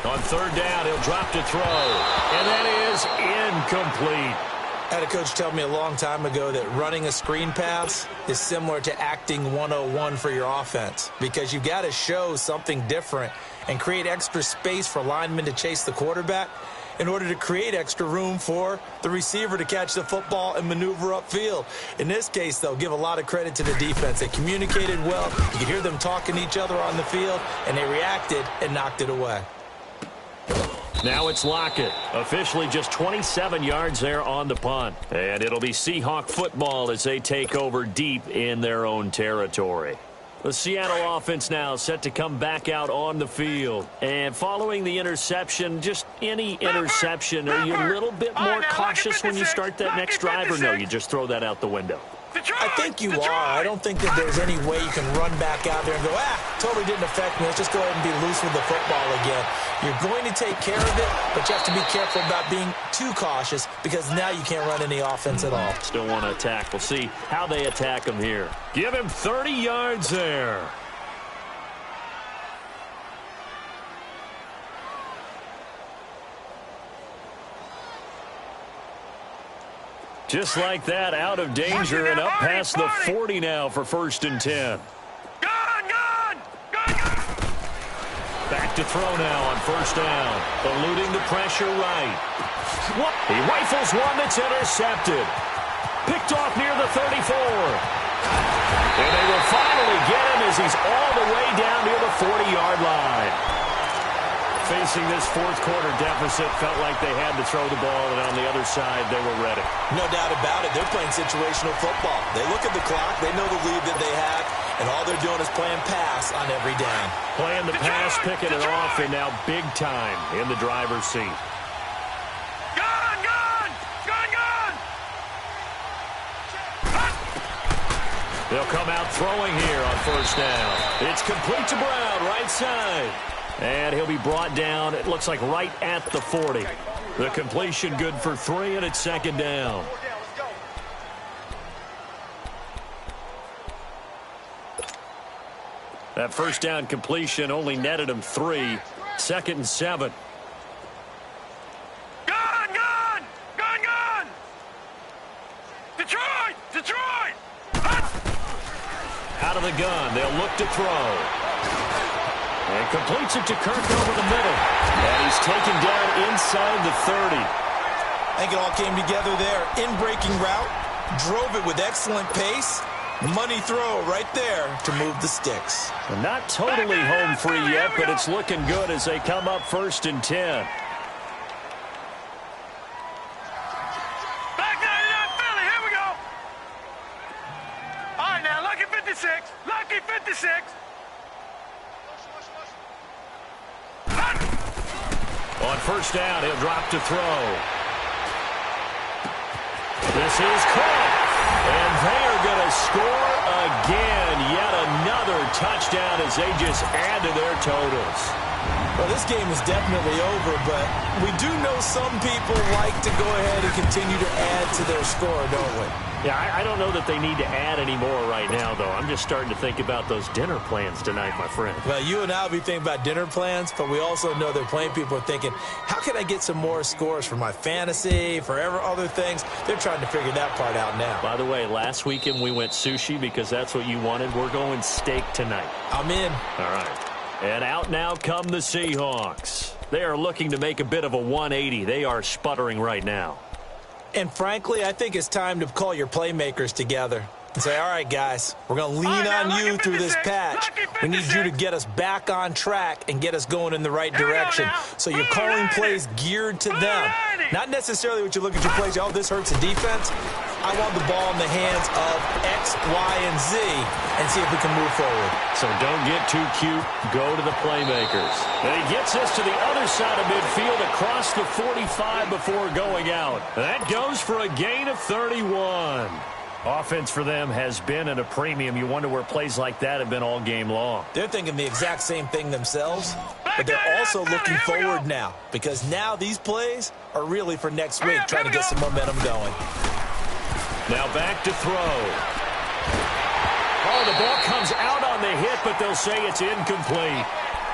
On 3rd down, he'll drop to throw. And that is incomplete. I had a coach tell me a long time ago that running a screen pass is similar to acting 101 for your offense because you've got to show something different and create extra space for linemen to chase the quarterback in order to create extra room for the receiver to catch the football and maneuver upfield. In this case, though, give a lot of credit to the defense. They communicated well. You could hear them talking to each other on the field, and they reacted and knocked it away. Now it's Lockett. Officially just 27 yards there on the punt. And it'll be Seahawk football as they take over deep in their own territory. The Seattle offense now set to come back out on the field. And following the interception, just any interception, are you a little bit more cautious when you start that next drive, or no, you just throw that out the window? I think you are. I don't think that there's any way you can run back out there and go, totally didn't affect me. Let's just go ahead and be loose with the football again. You're going to take care of it, but you have to be careful about being too cautious because now you can't run any offense at all. Still want to attack. We'll see how they attack him here. Give him 30 yards there. Just like that, out of danger and up past the 40 now for 1st and 10. Gun! Back to throw now on 1st down. Eluding the pressure right. He rifles one that's intercepted. Picked off near the 34. And they will finally get him as he's all the way down near the 40-yard line. Facing this 4th quarter deficit, felt like they had to throw the ball, and on the other side, they were ready. No doubt about it. They're playing situational football. They look at the clock. They know the lead that they have, and all they're doing is playing pass on every down. Playing the pass, picking it off, and now big time in the driver's seat. Gun! They'll come out throwing here on 1st down. It's complete to Brown, right side. And he'll be brought down, it looks like right at the 40. The completion good for 3, and it's 2nd down. That 1st down completion only netted him 3. 2nd and 7. Gun! Detroit! Out of the gun, they'll look to throw. And completes it to Kirk over the middle. And he's taken down inside the 30. I think it all came together there. In-breaking route, drove it with excellent pace. Money throw right there to move the sticks. And not totally home free yet, but it's looking good as they come up 1st and 10. On first down, he'll drop to throw. This is caught. And they are going to score again. Yet another touchdown as they just add to their totals. Well, this game is definitely over, but we do know some people like to go ahead and continue to add to their score, don't we? Yeah, I don't know that they need to add any more right now, though. I'm just starting to think about those dinner plans tonight, my friend. Well, you and I will be thinking about dinner plans, but we also know that plenty of people are thinking, how can I get some more scores for my fantasy, for other things? They're trying to figure that part out now. By the way, last weekend we went sushi because that's what you wanted. We're going steak tonight. I'm in. All right. And out now come the Seahawks. They are looking to make a bit of a 180. They are sputtering right now. And frankly, I think it's time to call your playmakers together and say, all right, guys, we're going to lean on you through this patch. We need you to get us back on track and get us going in the right direction. So you're calling plays geared to them. Not necessarily what you look at your plays, oh, this hurts the defense. I want the ball in the hands of X, Y, and Z and see if we can move forward. So don't get too cute. Go to the playmakers. And he gets us to the other side of midfield across the 45 before going out. That goes for a gain of 31. Offense for them has been at a premium. You wonder where plays like that have been all game long. They're thinking the exact same thing themselves, but they're also looking forward now because now these plays are really for next week, trying to get some momentum going. Now back to throw. Oh, the ball comes out on the hit, but they'll say it's incomplete.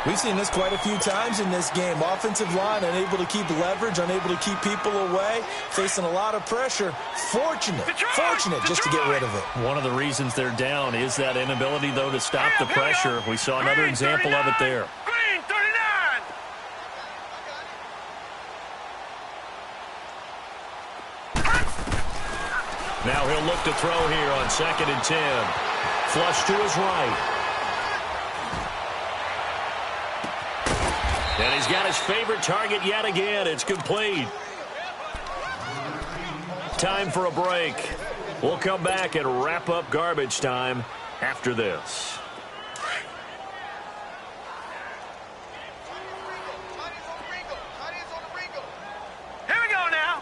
We've seen this quite a few times in this game. Offensive line unable to keep leverage, unable to keep people away, facing a lot of pressure. Fortunate just to get rid of it. One of the reasons they're down is that inability, though, to stop the pressure. We saw another example of it there. Green 39. Now he'll look to throw here on 2nd and 10. Flush to his right. And he's got his favorite target yet again. It's complete. Time for a break. We'll come back and wrap up garbage time after this. Here we go now.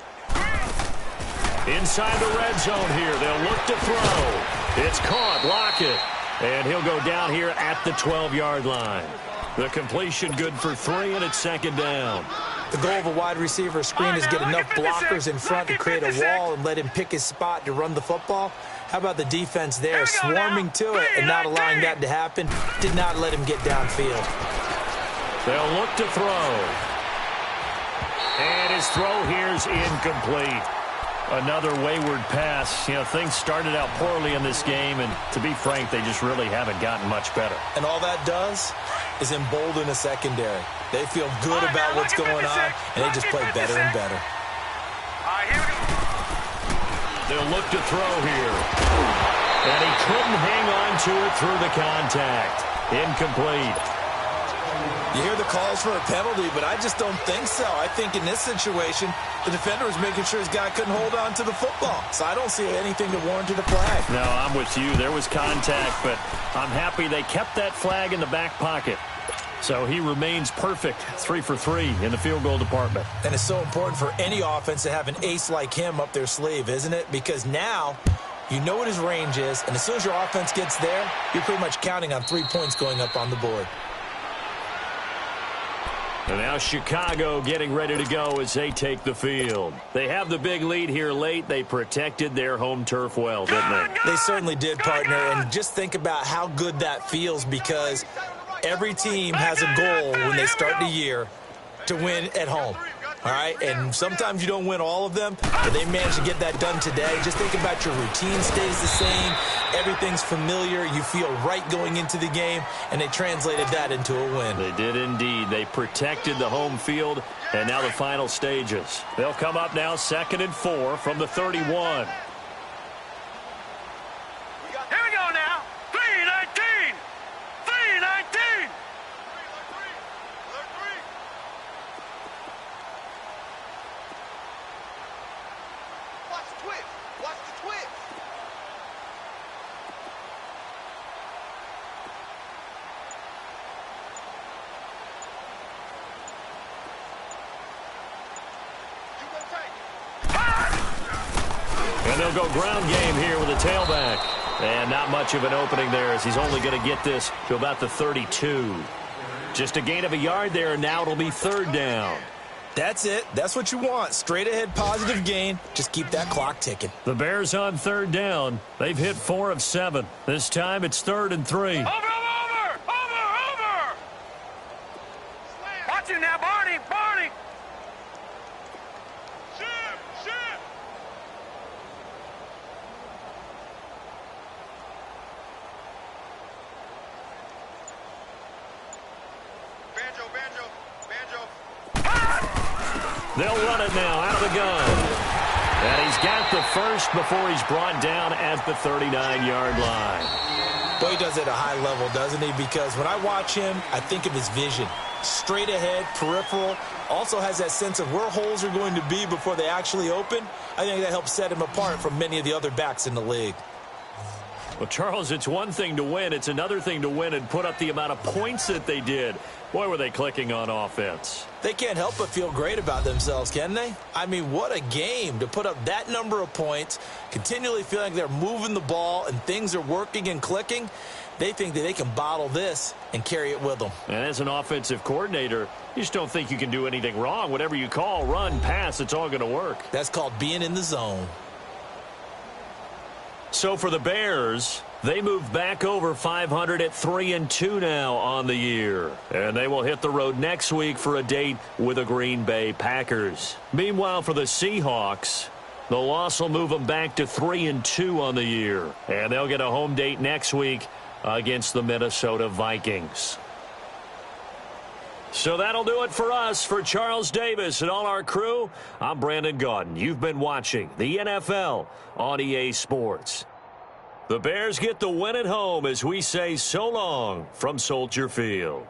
Inside the red zone here. They'll look to throw. It's caught. Lockett. And he'll go down here at the 12-yard line. The completion good for 3, and it's 2nd down. The goal of a wide receiver screen is get enough blockers in front to create a wall and let him pick his spot to run the football. How about the defense there, swarming to it and not allowing that to happen? Did not let him get downfield. They'll look to throw. And his throw here is incomplete. Another wayward pass. You know, things started out poorly in this game, and to be frank, they just really haven't gotten much better. And all that does is embolden a secondary. They feel good about what's going on, and they just play better and better. All right, here we go. They'll look to throw here. And he couldn't hang on to it through the contact. Incomplete. You hear the calls for a penalty, but I just don't think so. I think in this situation, the defender was making sure his guy couldn't hold on to the football. So I don't see anything to warrant a flag. No, I'm with you. There was contact, but I'm happy they kept that flag in the back pocket. So he remains perfect, 3 for 3 in the field goal department. And it's so important for any offense to have an ace like him up their sleeve, isn't it? Because now you know what his range is, and as soon as your offense gets there, you're pretty much counting on 3 points going up on the board. And now Chicago getting ready to go as they take the field. They have the big lead here late. They protected their home turf well, didn't they? They certainly did, partner. And just think about how good that feels, because every team has a goal when they start the year to win at home. All right, and sometimes you don't win all of them, but they managed to get that done today. Just think about your routine stays the same. Everything's familiar. You feel right going into the game, and they translated that into a win. They did indeed. They protected the home field, and now the final stages. They'll come up now 2nd and 4 from the 31. Here we go now. 3-19. 3-19. Watch the twist. Watch the twist. And they'll go ground game here with a tailback. And not much of an opening there as he's only going to get this to about the 32. Just a gain of a yard there, and now it'll be third down. That's it. That's what you want. Straight ahead positive gain. Just keep that clock ticking. The Bears on third down. They've hit 4 of 7. This time it's 3rd and 3. Over! Watch him now, Barney! Ship! Banjo! They'll run it now out of the gun. And he's got the first before he's brought down at the 39-yard line. Boy, he does it at a high level, doesn't he? Because when I watch him, I think of his vision. Straight ahead, peripheral. Also has that sense of where holes are going to be before they actually open. I think that helps set him apart from many of the other backs in the league. Well, Charles, it's one thing to win. It's another thing to win and put up the amount of points that they did. Boy, were they clicking on offense. They can't help but feel great about themselves, can they? I mean, what a game to put up that number of points, continually feeling like they're moving the ball and things are working and clicking. They think that they can bottle this and carry it with them. And as an offensive coordinator, you just don't think you can do anything wrong. Whatever you call, run, pass, it's all going to work. That's called being in the zone. So for the Bears, they move back over 500 at 3-2 now on the year. And they will hit the road next week for a date with the Green Bay Packers. Meanwhile, for the Seahawks, the loss will move them back to 3-2 on the year. And they'll get a home date next week against the Minnesota Vikings. So that'll do it for us. For Charles Davis and all our crew, I'm Brandon Gaudin. You've been watching the NFL on EA Sports. The Bears get the win at home as we say so long from Soldier Field.